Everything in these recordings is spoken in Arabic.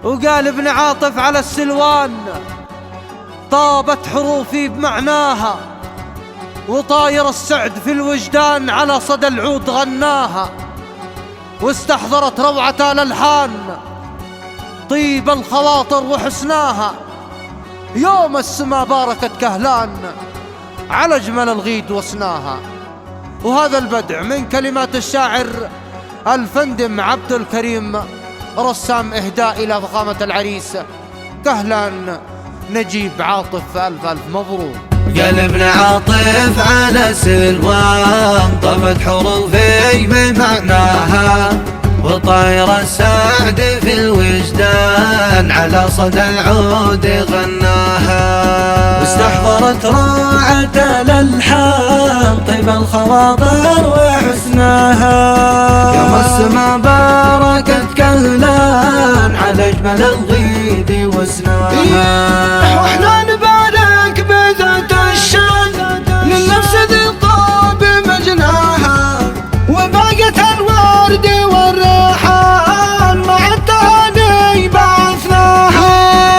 وقال ابن عاطف على السلوان: طابت حروفي بمعناها، وطاير السعد في الوجدان على صدى العود غناها، واستحضرت روعة الألحان طيب الخواطر وحسناها. يوم السما باركت كهلان على أجمل الغيد وسناها. وهذا البدع من كلمات الشاعر الفندم عبد الكريم رسام، إهداء إلى فخامة العريس كهلان نجيب عاطف. ألف ألف مبروك. قال ابن عاطف على سلوان: طابت حروفي بمعناها، وطاير السعد في الوجدان على صدى العود غناها، واستحضرت روعة الألحان طيب الخواطر وحسناها. يوم السما باركت كهلان على أجمل الغيد وسناها. واحنا نبارك بذات الشان للنفس ذي الطاب مجناها، وباقت الورد والريحان مع التهاني بعثناها.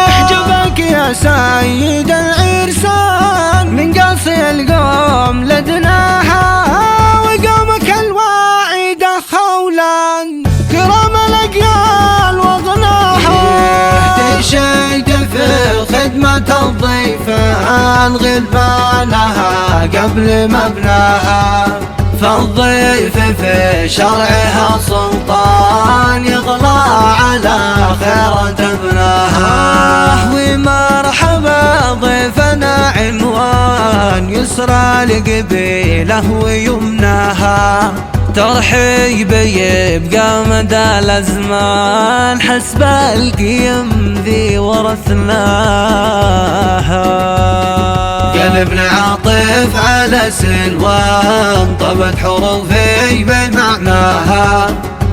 حجبك يا سيد العرسان من قاصي القوم لدناها، وقومك الواعد خولان كرام الأقيال وغناها. تشيد في خدمة الضيفان غلبانها قبل مبناها، فالضيف في شرعها سلطان يغلى على خيرة ابناها. ومرحبا ضيفنا عنوان يسرى لقبيله ويمناها، ترحيب يبقى مدى الأزمان حسب القيم ذي ورثناها. قال ابن عاطف على سلوان: طابت حروفي بمعناها،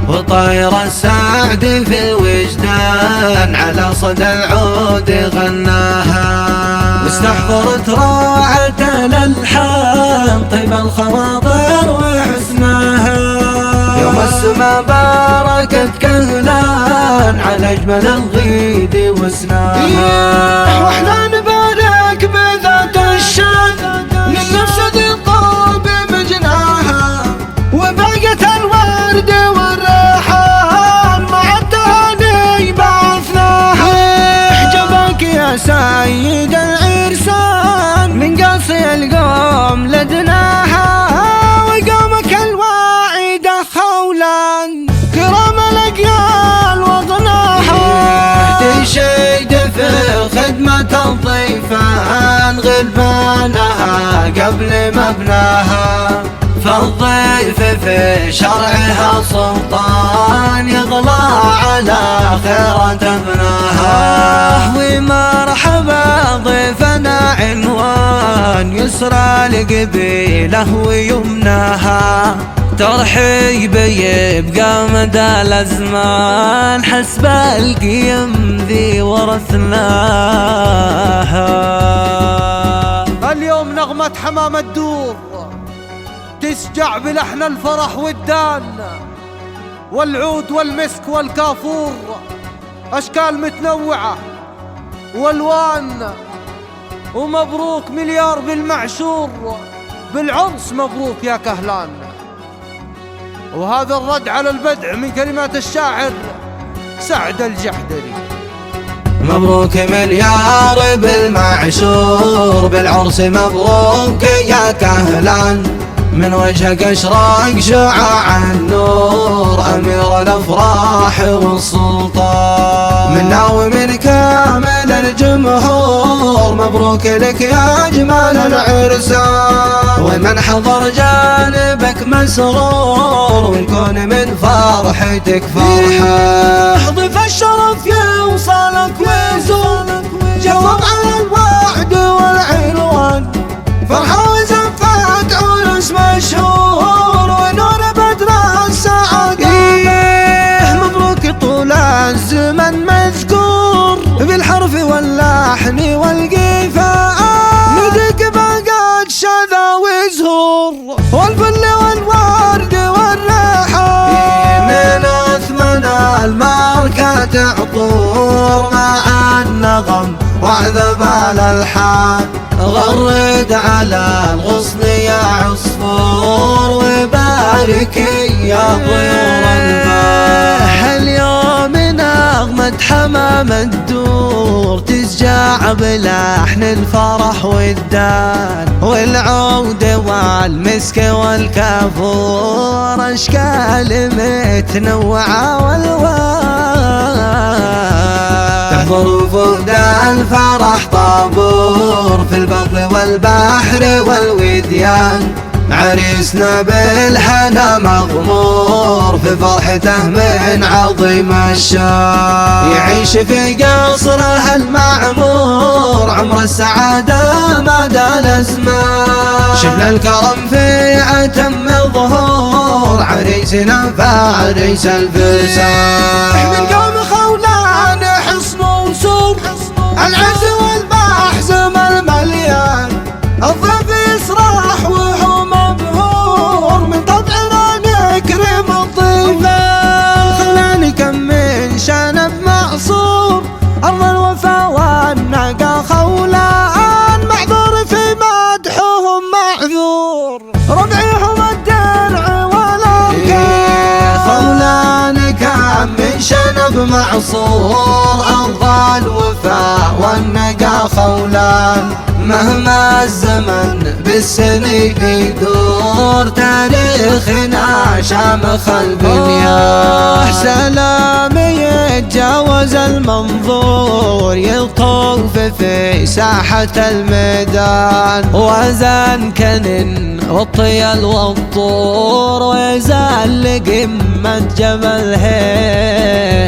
وطاير السعد في الوجدان على صدى العود غناها، واستحضرت روعة الألحان طيب الخواطر وحسناها. يوم السما باركت كهلان على أجمل الغيد وسناها. واحنا نبارك بذات الشان للنفس ذي الطاب مجناها، وباقت الورد والريحان مع التهاني بعثناها. حجبك يا سيد العرسان من قاصي القوم لدناها، وقومك الواعد خولان كرام الأقيال وغناها. تشيد في خدمة الضيفان غلبانها قبل مبناها، فالضيف في شرعها سلطان يغلى على خيرة ابناها. ومرحبا ضيفنا عنوان يسرى لقبيله ويمناها، ترحيب يبقى مدى الأزمان حسب القيم ذي ورثناها. اليوم نغمة حمام الدور تسجع بلحن الفرح والدان، والعود والمسك والكافور أشكال متنوعة والوان. ومبروك مليار بالمعشور، بالعرس مبروك يا كهلان. وهذا الرد على البدع من كلمات الشاعر سعد الجحدري. مبروك مليار بالمعشور، بالعرس مبروك يا كهلان، من وجهك اشراق شعاع النور، امير الافراح والسلطان، منا ومن كامل الجمهور. مبروك لك يا اجمل العرسان، ومن حضر جانبك مسرور، ونكون من فرحتك فرحان. ضيف الشرف يوصلك ويزور، جواب على الوعد والعنوان، فرحة وزفات عرس مشهور، ونور بدر السعادة. مبروك طول الزمن مذكور، بالحرف واللحن والقفاء، ندق باقات شذا وزهور، والفل والورد والريحان. من أثمن الماركة عطور مع النغم وعذب الألحان. غرد على الغصن يا عصفور وباركي يا طيور البان. اليوم نغمة حمام الدور تسجع بلحن الفرح والدان، والعود والمسك والكافور أشكال متنوعة والوان. تحضر وفود الفرح طابور في البر والبحر والوديان. عريسنا بالحنا مغمور في فرحته من عظيم الشان. يعيش في قصره المعمور عمر السعادة مدى الأزمان. شفنا الكرم في أتم ظهور عريسنا فعريس الفرسان. من قوم خولان حصن وسور العز والمحزم المليان. الضيف يسرح وهو مبهور من طبعنا نكرم الضيفان. خلاني كم من شنب معصور أرض الوفا والنقا خولان. معذور في مدحهم معذور ربعهم الدرع والأركان. خولان كم من شنب معصور أرض الوفا والنقا خولان. مهما الزمن بالسنين يدور تاريخنا شامخ البنيان. سلامي يتجاوز المنظور يطوف في ساحة الميدان. وزن كنن والطيل والطور ويزال لقمة جبل هيل.